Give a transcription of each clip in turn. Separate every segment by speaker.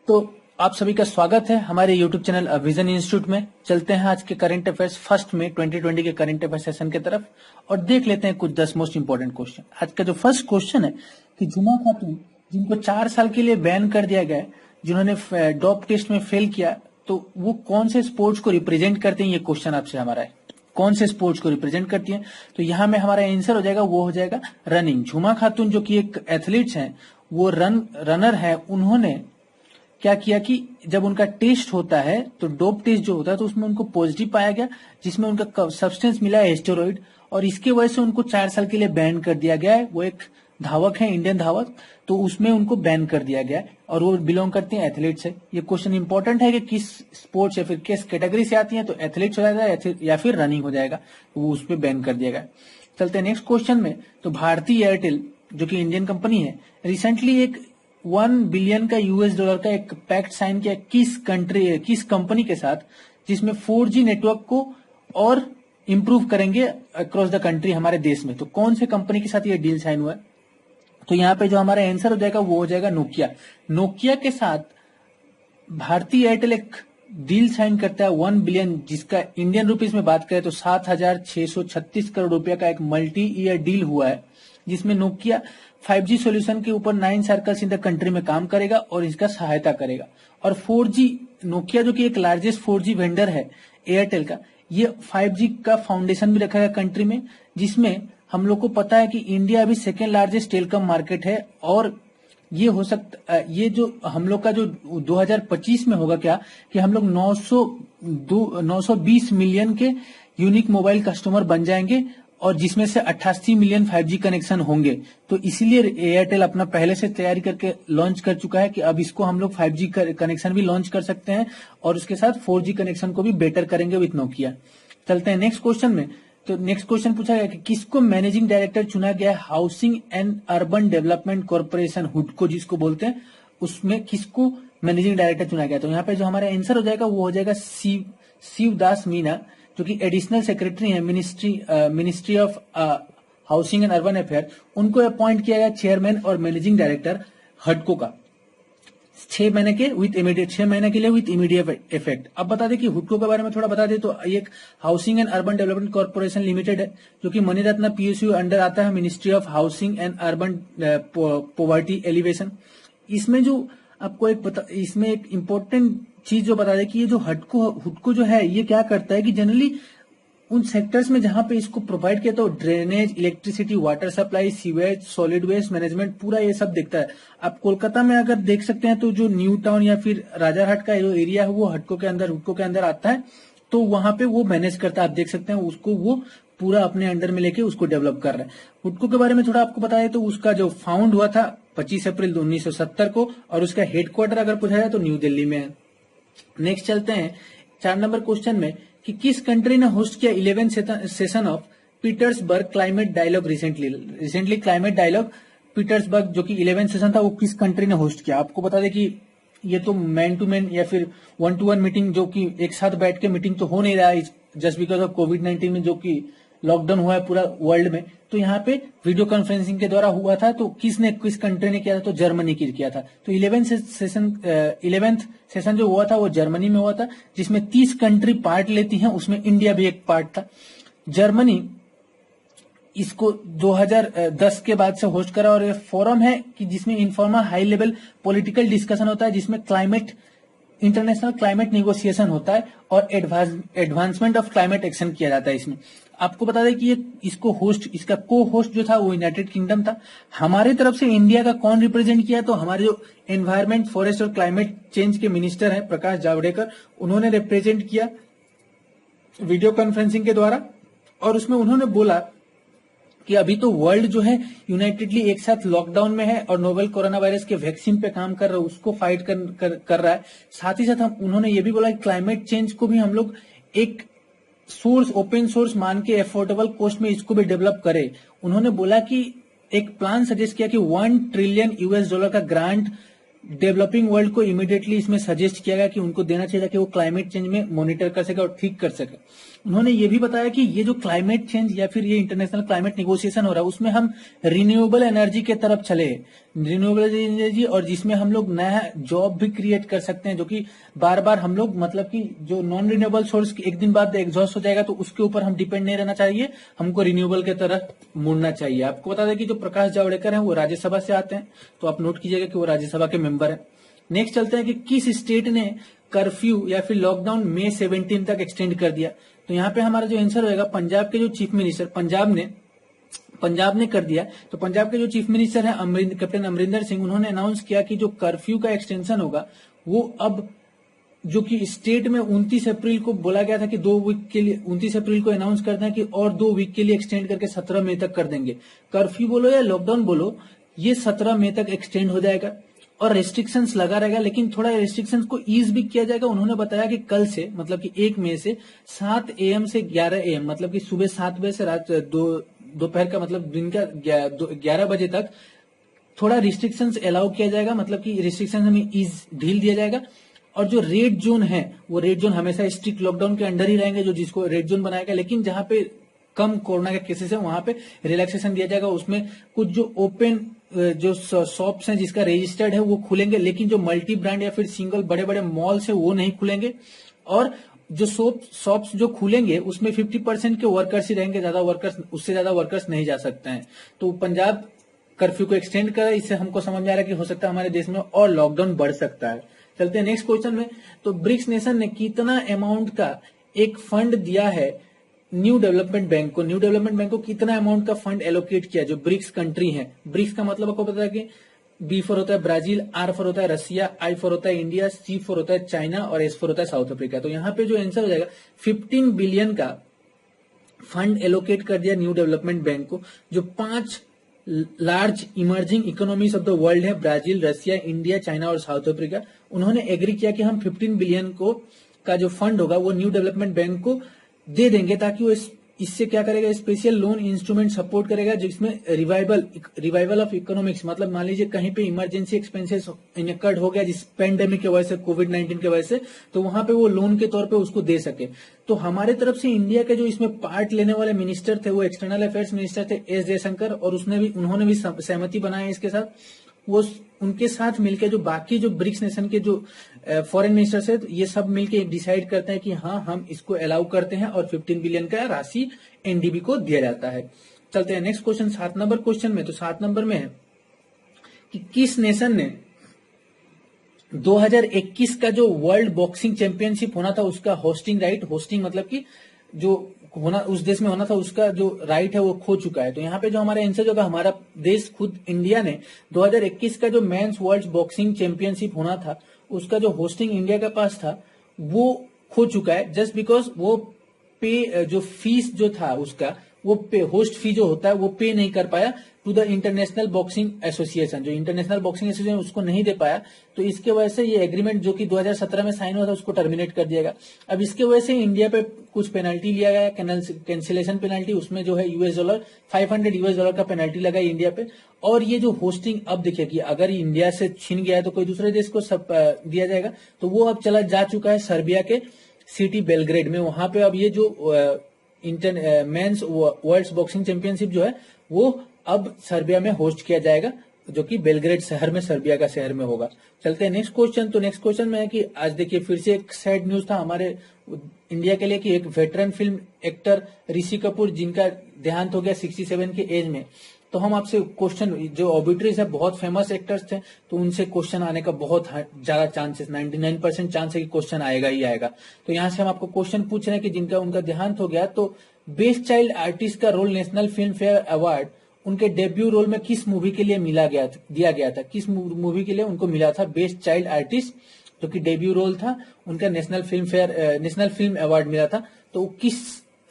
Speaker 1: तो आप सभी का स्वागत है हमारे यूट्यूब चैनल विजन इंस्टीट्यूट में। चलते हैं आज के करंट अफेयर्स फर्स्ट में 2020 के करंट अफेयर सेशन की तरफ और देख लेते हैं कुछ 10 मोस्ट इंपोर्टेंट क्वेश्चन। आज का जो फर्स्ट क्वेश्चन है कि जुमा खातून जिनको 4 साल के लिए बैन कर दिया गया है, जिन्होंने डोप टेस्ट में फेल किया, तो वो कौन से स्पोर्ट्स को रिप्रेजेंट करते हैं, ये क्वेश्चन आपसे हमारा है। कौन से स्पोर्ट्स को रिप्रेजेंट करती हैं? तो यहाँ में हमारा आंसर हो जाएगा, वो हो जाएगा रनिंग। झुमा खातून जो कि एक एथलीट्स हैं, वो रनर है। उन्होंने क्या किया कि जब उनका टेस्ट होता है तो डोप टेस्ट जो होता है तो उसमें उनको पॉजिटिव पाया गया, जिसमें उनका सब्सटेंस मिला है एस्टेरॉइड, और इसके वजह से उनको 4 साल के लिए बैन कर दिया गया है। वो एक धावक है, इंडियन धावक, तो उसमें उनको बैन कर दिया गया है और वो बिलोंग करते हैं एथलीट से। ये क्वेश्चन इंपॉर्टेंट है कि किस स्पोर्ट्स या फिर किस कैटेगरी से आती है, तो एथलीट्स हो जाएगा या फिर रनिंग हो जाएगा, तो वो उस पर बैन कर दिया गया। चलते हैं नेक्स्ट क्वेश्चन में। तो भारतीय एयरटेल जो कि इंडियन कंपनी है, रिसेंटली एक 1 बिलियन का $US का एक पैक्ट साइन किया किस कंपनी के साथ, जिसमें 4G नेटवर्क को और इंप्रूव करेंगे अक्रॉस द कंट्री हमारे देश में। तो कौन से कंपनी के साथ ये डील साइन हुआ है? तो यहाँ पे जो हमारा आंसर हो जाएगा वो हो जाएगा नोकिया। नोकिया के साथ भारतीय एयरटेल एक डील साइन करता है 1 बिलियन, जिसका इंडियन रुपीज में बात करें तो 7,636 करोड़ रुपया का एक मल्टी ईयर डील हुआ है, जिसमें नोकिया 5G सॉल्यूशन के ऊपर 9 सर्कल्स इन द कंट्री में काम करेगा और इसका सहायता करेगा। और 4G, नोकिया जो कि एक लार्जेस्ट 4G वेंडर है एयरटेल का, ये 5G का फाउंडेशन भी रखा है कंट्री में, जिसमें हम लोग को पता है कि इंडिया अभी सेकेंड लार्जेस्ट टेलीकॉम मार्केट है। और ये हो सकता, ये जो हम लोग का जो 2025 में होगा क्या कि हम लोग 920 मिलियन के यूनिक मोबाइल कस्टमर बन जाएंगे, और जिसमें से 88 मिलियन 5G कनेक्शन होंगे। तो इसीलिए एयरटेल अपना पहले से तैयारी करके लॉन्च कर चुका है कि अब इसको हम लोग 5G कनेक्शन भी लॉन्च कर सकते हैं और उसके साथ 4G कनेक्शन को भी बेटर करेंगे विथ नोकिया। चलते हैं नेक्स्ट क्वेश्चन में। तो नेक्स्ट क्वेश्चन पूछा गया कि किसको मैनेजिंग डायरेक्टर चुना गया है housing and urban development corporation, हुडको जिसको बोलते हैं, उसमें किसको मैनेजिंग डायरेक्टर चुना गया? तो यहाँ पे जो हमारा आंसर हो जाएगा वो हो जाएगा शिवदास मीना, जो कि एडिशनल सेक्रेटरी है ministry of housing and urban affair. उनको अपॉइंट किया गया चेयरमैन और मैनेजिंग डायरेक्टर हडको का 6 महीने के लिए विथ इमीडिएट इफेक्ट। अब बता दें कि हुडको के बारे में थोड़ा बता दें तो एक housing and urban development corporation limited है, जो कि मणिरत्न PSU अंडर आता है, ministry of housing and urban poverty alleviation. इसमें जो आपको इसमें एक इम्पोर्टेंट चीज जो बता दें कि ये जो हुडको जो है, ये क्या करता है कि जनरली उन सेक्टर्स में जहां पे इसको प्रोवाइड किया तो drainage, electricity, water supply, sewage, solid waste management, पूरा ये सब देखता है। आप कोलकाता में अगर देख सकते हैं तो जो न्यू टाउन या फिर राजारहाट का जो एरिया है वो हुडको के अंदर आता है, तो वहां पे वो मैनेज करता है। आप देख सकते हैं उसको वो पूरा अपने अंडर में लेके उसको डेवलप कर रहा है। हुडको के बारे में थोड़ा आपको बताया तो उसका जो फाउंड हुआ था 25 अप्रैल 1970 को, और उसका हेडक्वार्टर अगर पूछा जाए तो न्यू दिल्ली में है। नेक्स्ट चलते हैं 4 नंबर क्वेश्चन में कि किस कंट्री ने होस्ट किया 11th session of Petersburg climate dialogue recently climate dialogue Petersburg जो कि 11th सेशन था, वो किस कंट्री ने होस्ट किया? आपको बता दें कि ये तो मैन टू मैन या फिर 1-to-1 मीटिंग, जो कि एक साथ बैठ के मीटिंग तो हो नहीं रहा है जस्ट बिकॉज ऑफ कोविड-19 में, जो कि लॉकडाउन हुआ है पूरा वर्ल्ड में। तो यहाँ पे वीडियो कॉन्फ्रेंसिंग के द्वारा हुआ था। तो किस कंट्री ने किया था? तो जर्मनी की किया था। तो 11th सेशन जो हुआ था वो जर्मनी में हुआ था, जिसमें 30 कंट्री पार्ट लेती हैं, उसमें इंडिया भी एक पार्ट था। जर्मनी इसको 2010 के बाद से होस्ट करा, और ये फोरम है कि जिसमें informal high level political discussion होता है, जिसमें इंटरनेशनल क्लाइमेट नेगोशिएशन होता है और एडवांसमेंट ऑफ क्लाइमेट एक्शन किया जाता है इसमें। आपको बता दें कि इसका को होस्ट जो था वो यूनाइटेड किंगडम था। हमारे तरफ से इंडिया का कौन रिप्रेजेंट किया? तो हमारे जो एनवायरमेंट, फॉरेस्ट और क्लाइमेट चेंज के मिनिस्टर हैं प्रकाश जावड़ेकर, उन्होंने रिप्रेजेंट किया वीडियो कॉन्फ्रेंसिंग के द्वारा, और उसमें उन्होंने बोला कि अभी तो वर्ल्ड जो है यूनाइटेडली एक साथ लॉकडाउन में है और नोवेल कोरोना वायरस के वैक्सीन पे काम कर रहा है, उसको फाइट कर रहा है। साथ ही साथ उन्होंने ये भी बोला कि क्लाइमेट चेंज को भी हम लोग एक ओपन सोर्स मान के एफोर्डेबल कॉस्ट में इसको भी डेवलप करे। उन्होंने बोला कि एक प्लान सजेस्ट किया कि $1 ट्रिलियन का ग्रांट डेवलपिंग वर्ल्ड को इमीडिएटली इसमें सजेस्ट किया गया कि उनको देना चाहिए ताकि वो क्लाइमेट चेंज में मॉनिटर कर सके और ठीक कर सके। उन्होंने ये भी बताया कि ये जो क्लाइमेट चेंज या फिर ये इंटरनेशनल क्लाइमेट नेगोशिएशन हो रहा है, उसमें हम रिन्यूएबल एनर्जी के तरफ चले, रिन्यूएबल एनर्जी, और जिसमें हम लोग नया जॉब भी क्रिएट कर सकते हैं, जो कि बार बार हम लोग मतलब कि जो नॉन रिन्यूएबल सोर्स एक दिन बाद एग्जॉस्ट हो जाएगा तो उसके ऊपर हम डिपेंड नहीं रहना चाहिए, हमको रिन्यूएबल की तरफ मुड़ना चाहिए। आपको बता दें कि जो प्रकाश जावड़ेकर हैं वो राज्यसभा से आते हैं, तो आप नोट कीजिएगा कि वो राज्यसभा के मेंबर हैं। नेक्स्ट चलते हैं कि किस स्टेट ने कर्फ्यू या फिर लॉकडाउन मई 17 तक एक्सटेंड कर दिया। तो यहाँ पे हमारा जो आंसर होगा पंजाब के जो चीफ मिनिस्टर, पंजाब ने कर दिया। तो पंजाब के जो चीफ मिनिस्टर हैं कैप्टन अमरिंदर सिंह, उन्होंने अनाउंस किया कि जो कर्फ्यू का एक्सटेंशन होगा वो अब, जो कि स्टेट में 29 अप्रैल को बोला गया था कि 2 वीक के लिए, 29 अप्रैल को अनाउंस करते हैं कि और 2 वीक के लिए एक्सटेंड करके 17 मई तक कर देंगे। कर्फ्यू बोलो या लॉकडाउन बोलो, ये 17 मई तक एक्सटेंड हो जाएगा और रेस्ट्रिक्शंस लगा रहेगा, लेकिन थोड़ा रेस्ट्रिक्शंस को ईज भी किया जाएगा। उन्होंने बताया कि कल से मतलब कि 1 मई से 7 AM से 11 AM, मतलब कि सुबह 7 बजे से रात दोपहर का मतलब दिन का 11 बजे तक थोड़ा रिस्ट्रिक्शंस अलाउ किया जाएगा, मतलब कि रिस्ट्रिक्शंस में ईज ढील दिया जाएगा। और जो रेड जोन है वो रेड जोन हमेशा स्ट्रिक्ट लॉकडाउन के अंडर ही रहेंगे, जो जिसको रेड जोन बनाएगा, लेकिन जहां पे कम कोरोना के केसेस है वहां पे रिलैक्सेशन दिया जाएगा। उसमें कुछ जो ओपन जो शॉप्स हैं जिसका रजिस्टर्ड है वो खुलेंगे, लेकिन जो मल्टी ब्रांड या फिर सिंगल बड़े बड़े मॉल्स है वो नहीं खुलेंगे। और जो शॉप्स जो खुलेंगे उसमें 50% के वर्कर्स ही रहेंगे, ज्यादा वर्कर्स, उससे ज्यादा वर्कर्स नहीं जा सकते हैं। तो पंजाब कर्फ्यू को एक्सटेंड कर, इससे हमको समझ में आ रहा है कि हो सकता है हमारे देश में और लॉकडाउन बढ़ सकता है। चलते हैं नेक्स्ट क्वेश्चन में। तो ब्रिक्स नेशन ने कितना अमाउंट का एक फंड दिया है न्यू डेवलपमेंट बैंक को? न्यू डेवलपमेंट बैंक को कितना अमाउंट का फंड एलोकेट किया जो ब्रिक्स कंट्री है? ब्रिक्स का मतलब आपको पता है कि बी फॉर होता है ब्राजील, आर फॉर होता है रसिया, आई फॉर होता है इंडिया, सी फॉर होता है चाइना और एस फॉर होता है साउथ अफ्रीका। तो यहाँ पे जो आंसर हो जाएगा 15 बिलियन का फंड एलोकेट कर दिया न्यू डेवलपमेंट बैंक को। जो 5 large emerging economies of the world है, ब्राजील, रसिया, इंडिया, चाइना और साउथ अफ्रीका, उन्होंने एग्री किया कि हम 15 बिलियन को का जो फंड होगा वो न्यू डेवलपमेंट बैंक को दे देंगे, ताकि वो इससे क्या करेगा, स्पेशल लोन इंस्ट्रूमेंट सपोर्ट करेगा जिसमें रिवाइवल ऑफ इकोनॉमिक्स, मतलब मान लीजिए कहीं पे इमरजेंसी एक्सपेंसेस इनकर्ड हो गया जिस पेंडेमिक की वजह से, कोविड-19 की वजह से, तो वहां पे वो लोन के तौर पे उसको दे सके। तो हमारे तरफ से इंडिया के जो इसमें पार्ट लेने वाले मिनिस्टर थे वो एक्सटर्नल अफेयर्स मिनिस्टर थे एस जयशंकर, और उन्होंने भी सहमति बनाई इसके साथ। वो उनके साथ मिलकर जो बाकी जो ब्रिक्स नेशन के जो फॉरेन मिनिस्टर्स है, ये सब मिलकर डिसाइड करते हैं कि हाँ हम इसको अलाउ करते हैं और 15 बिलियन का राशि एनडीबी को दिया जाता है। चलते हैं नेक्स्ट क्वेश्चन 7 नंबर क्वेश्चन में। तो 7 नंबर में है कि किस नेशन ने 2021 का जो वर्ल्ड बॉक्सिंग चैंपियनशिप होना था उसका होस्टिंग मतलब कि जो होना उस देश में होना था उसका जो राइट है वो खो चुका है। तो यहाँ पे जो हमारा आंसर जो हमारा देश खुद इंडिया ने 2021 का जो मेंस वर्ल्ड बॉक्सिंग चैंपियनशिप होना था उसका जो होस्टिंग इंडिया के पास था वो खो चुका है, जस्ट बिकॉज वो पे जो फीस जो था उसका वो पे होस्ट फी जो होता है वो पे नहीं कर पाया to the international boxing association. जो इंटरनेशनल बॉक्सिंग एसोसिएशन उसको नहीं दे पाया, तो इसके वजह से ये एग्रीमेंट जो कि 2017 में साइन हुआ था उसको टर्मिनेट कर दिया गया। अब इसके वजह से इंडिया पे कुछ पेनल्टी लिया गया, कैंसिलेशन पेनल्टी, उसमें जो है $500 का पेनल्टी लगा इंडिया पे। और ये जो होस्टिंग अब देखिए कि अगर इंडिया से छीन गया है तो कोई दूसरे देश को सब दिया जाएगा, तो वो अब चला जा चुका है सर्बिया के सिटी बेलग्रेड में। वहां पे अब ये जो मेंस वर्ल्ड बॉक्सिंग चैंपियनशिप जो है वो अब सर्बिया में होस्ट किया जाएगा, जो कि बेलग्रेड शहर में, सर्बिया का शहर में होगा। चलते हैं नेक्स्ट क्वेश्चन। तो नेक्स्ट क्वेश्चन में है कि आज देखिए फिर से एक सैड न्यूज था हमारे इंडिया के लिए कि एक veteran film actor Rishi Kapoor जिनका देहांत हो गया 67 के एज में। तो हम आपसे क्वेश्चन, जो ऑबिटरीज है बहुत फेमस एक्टर्स थे, तो उनसे क्वेश्चन आने का बहुत ज्यादा चांसेस, 99% चांस है कि क्वेश्चन आएगा ही आएगा। तो यहाँ से हम आपको क्वेश्चन पूछ रहे हैं कि जिनका उनका देहांत हो गया, तो बेस्ट चाइल्ड आर्टिस्ट का role national Filmfare award उनके डेब्यू रोल में किस मूवी के लिए दिया गया था? किस मूवी के लिए उनको मिला था बेस्ट चाइल्ड आर्टिस्ट, जो कि डेब्यू रोल था उनका नेशनल फिल्म अवार्ड मिला था, तो किस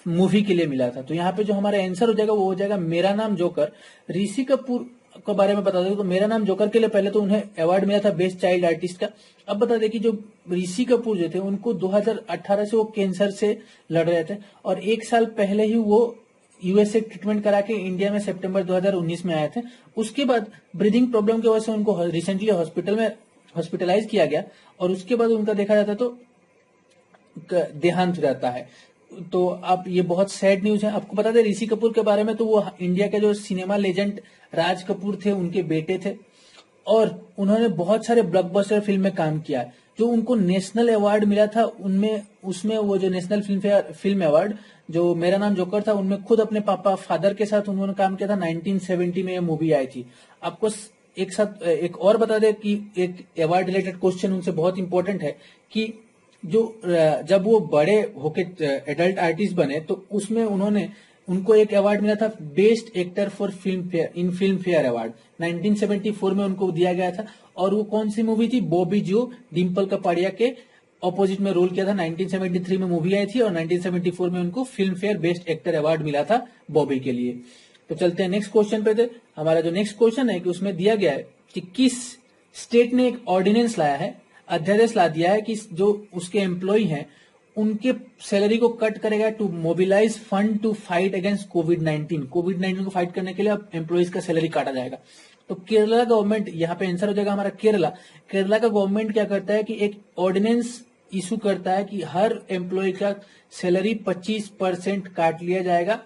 Speaker 1: मूवी के लिए मिला था? तो यहाँ पे जो हमारा आंसर हो जाएगा वो हो जाएगा मेरा नाम जोकर। ऋषि कपूर के बारे में बता दें तो मेरा नाम जोकर के लिए पहले तो उन्हें अवार्ड मिला था बेस्ट चाइल्ड आर्टिस्ट का। अब बता दें कि जो ऋषि कपूर जो थे उनको 2018 से वो कैंसर से लड़ रहे थे, और 1 साल पहले ही वो यूएसए ट्रीटमेंट करा के इंडिया में सितंबर 2019 में आए थे। उसके बाद ब्रीदिंग प्रॉब्लम की वजह से उनको रिसेंटली हॉस्पिटलाइज किया गया, और उसके बाद उनका देखा जाता तो देहांत हो जाता है। तो आप ये बहुत सैड न्यूज है। आपको बता दें ऋषि कपूर के बारे में, तो वो इंडिया के जो सिनेमा लेजेंड राज कपूर थे उनके बेटे थे, और उन्होंने बहुत सारे ब्लॉकबस्टर फिल्म में काम किया है। जो उनको नेशनल अवार्ड मिला था उनमें उसमें वो जो नेशनल फिल्म अवार्ड जो मेरा नाम जोकर था, उनमें खुद अपने पापा फादर के साथ उन्होंने काम किया था। 1970 में ये मूवी आई थी। आपको एक और बता दे कि एक अवार्ड रिलेटेड क्वेश्चन उनसे बहुत इंपॉर्टेंट है कि जो जब वो बड़े होके एडल्ट आर्टिस्ट बने तो उसमें उनको एक अवार्ड मिला था, best actor for film fair award 1974 में उनको दिया गया था। और वो कौन सी मूवी थी? बॉबी जो डिम्पल कपाड़िया के ऑपोजिट में रोल किया था। 1973 में मूवी आई थी और 1974 में उनको film fair best actor award मिला था बॉबी के लिए। तो चलते हैं नेक्स्ट क्वेश्चन पे। हमारा जो नेक्स्ट क्वेश्चन है कि उसमें दिया गया है कि किस स्टेट ने एक ऑर्डिनेंस लाया है, अध्यादेश ला दिया है कि जो उसके एम्प्लॉय हैं उनके सैलरी को कट करेगा to mobilise fund to fight against कोविड-19 को फाइट करने के लिए अब एम्प्लॉयज का सैलरी काटा जाएगा। तो केरला गवर्नमेंट, यहाँ पे आंसर हो जाएगा हमारा केरला का गवर्नमेंट क्या करता है कि एक ऑर्डिनेंस इशू करता है कि हर एम्प्लॉय का सैलरी 25% काट लिया जाएगा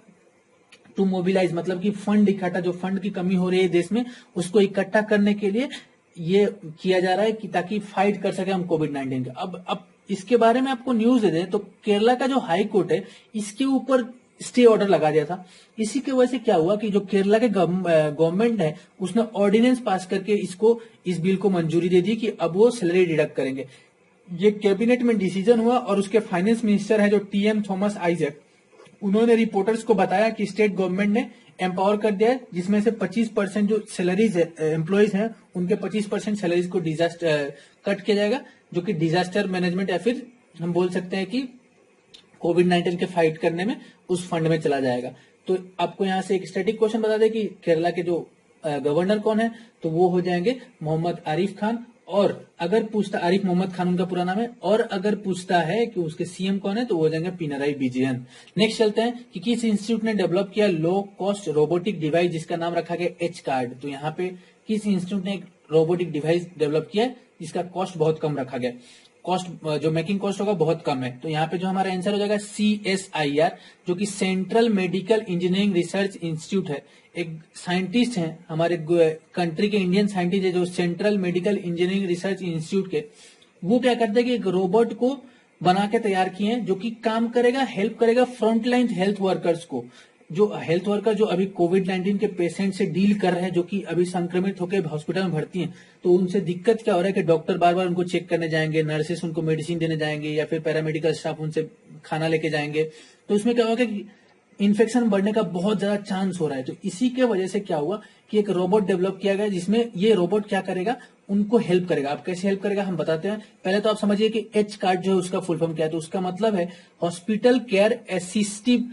Speaker 1: टू मोबिलाइज, मतलब कि फंड इकट्ठा, जो फंड की कमी हो रही है देश में उसको इकट्ठा करने के लिए ये किया जा रहा है कि ताकि फाइट कर सके हम कोविड-19 का। अब इसके बारे में आपको न्यूज दे दें तो केरला का जो हाई कोर्ट है इसके ऊपर स्टे ऑर्डर लगा दिया था। इसी की वजह से क्या हुआ कि जो केरला के गवर्नमेंट है उसने ऑर्डिनेंस पास करके इस बिल को मंजूरी दे दी कि अब वो सैलरी डिडक्ट करेंगे। ये कैबिनेट में डिसीजन हुआ और उसके फाइनेंस मिनिस्टर है जो टीएम थॉमस आइजैक, उन्होंने रिपोर्टर्स को बताया कि स्टेट गवर्नमेंट ने एम्पावर कर दिया है, जिसमें से 25% जो सैलरीज एम्प्लॉयज हैं उनके 25% सैलरीज को कट किया जाएगा, जो कि डिजास्टर मैनेजमेंट या फिर हम बोल सकते हैं कि कोविड-19 के फाइट करने में उस फंड में चला जाएगा। तो आपको यहाँ से एक स्टैटिक क्वेश्चन बता दें कि केरला के जो गवर्नर कौन है, तो वो हो जाएंगे मोहम्मद आरिफ खान। और अगर पूछता, आरिफ मोहम्मद खान उनका पूरा नाम है, और अगर पूछता है कि उसके सीएम कौन है तो वो हो जाएंगे पिनराई विजयन। नेक्स्ट चलते हैं कि किस इंस्टीट्यूट ने डेवलप किया लो कॉस्ट रोबोटिक डिवाइस जिसका नाम रखा गया एच कार्ड। तो यहाँ पे किस इंस्टीट्यूट ने एक रोबोटिक डिवाइस डेवलप किया है जिसका कॉस्ट बहुत कम रखा गया, कॉस्ट जो मेकिंग कॉस्ट होगा बहुत कम है। तो यहाँ पे जो हमारा आंसर हो जाएगा CSIR, जो कि central medical engineering research institute है। एक साइंटिस्ट हैं हमारे कंट्री के, इंडियन साइंटिस्ट है जो central medical engineering research institute के, वो क्या करते हैं कि एक रोबोट को बना के तैयार किए हैं जो कि काम करेगा, हेल्प करेगा फ्रंटलाइन हेल्थ वर्कर्स को, जो हेल्थ वर्कर जो अभी कोविड-19 के पेशेंट से डील कर रहे हैं, जो कि अभी संक्रमित होकर हॉस्पिटल में भर्ती हैं। तो उनसे दिक्कत क्या हो रहा है कि डॉक्टर बार बार उनको चेक करने जाएंगे, नर्सेस उनको मेडिसिन देने जाएंगे या फिर पैरामेडिकल स्टाफ उनसे खाना लेके जाएंगे। तो उसमें क्या होगा कि इन्फेक्शन बढ़ने का बहुत ज्यादा चांस हो रहा है। तो इसी के वजह से क्या हुआ कि एक रोबोट डेवलप किया गया जिसमें ये रोबोट क्या करेगा, उनको हेल्प करेगा। आप कैसे हेल्प करेगा हम बताते हैं। पहले तो आप समझिए कि एच कार्ड जो है उसका फुल फॉर्म क्या है। तो उसका मतलब है hospital care assistive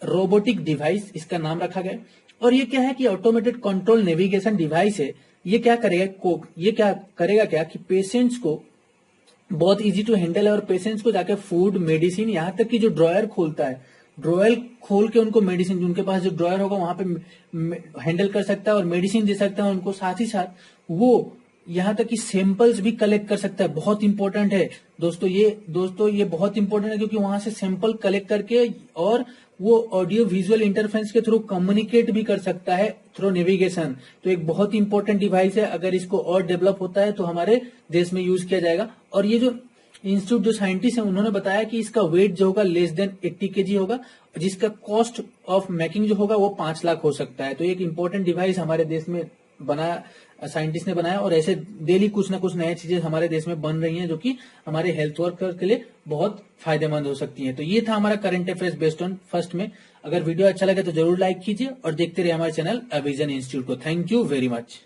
Speaker 1: robotic device, इसका नाम रखा गया। और ये क्या है कि ऑटोमेटेड कंट्रोल नेविगेशन डिवाइस है। ये क्या करेगा क्या कि पेशेंट्स को बहुत इजी टू हैंडल है और पेशेंट्स को जाके फूड, मेडिसिन, यहाँ तक कि जो ड्रॉयर खोलता है, ड्रॉयर खोल के उनको मेडिसिन, उनके पास जो ड्रॉयर होगा वहां पे हैंडल कर सकता है और मेडिसिन दे सकता है उनको। साथ ही साथ वो यहाँ तक कि सैंपल्स भी कलेक्ट कर सकता है। बहुत इंपॉर्टेंट है दोस्तों ये बहुत इंपॉर्टेंट है क्योंकि वहां से सैंपल कलेक्ट करके और वो ऑडियो विजुअल इंटरफेरेंस के थ्रू कम्युनिकेट भी कर सकता है थ्रू नेविगेशन। तो एक बहुत इंपॉर्टेंट डिवाइस है। अगर इसको और डेवलप होता है तो हमारे देश में यूज किया जाएगा। और ये जो इंस्टीट्यूट जो साइंटिस्ट है उन्होंने बताया कि इसका वेट जो होगा लेस देन 80 kg होगा, जिसका कॉस्ट ऑफ मेकिंग जो होगा वो 5 लाख हो सकता है। तो एक इंपॉर्टेंट डिवाइस हमारे देश में बनाया, साइंटिस्ट ने बनाया। और ऐसे डेली कुछ ना कुछ नई चीजें हमारे देश में बन रही हैं जो कि हमारे हेल्थ वर्कर के लिए बहुत फायदेमंद हो सकती हैं। तो ये था हमारा current affairs based on first में। अगर वीडियो अच्छा लगे तो जरूर लाइक कीजिए और देखते रहिए हमारे चैनल अ विजन इंस्टीट्यूट को। Thank you very much.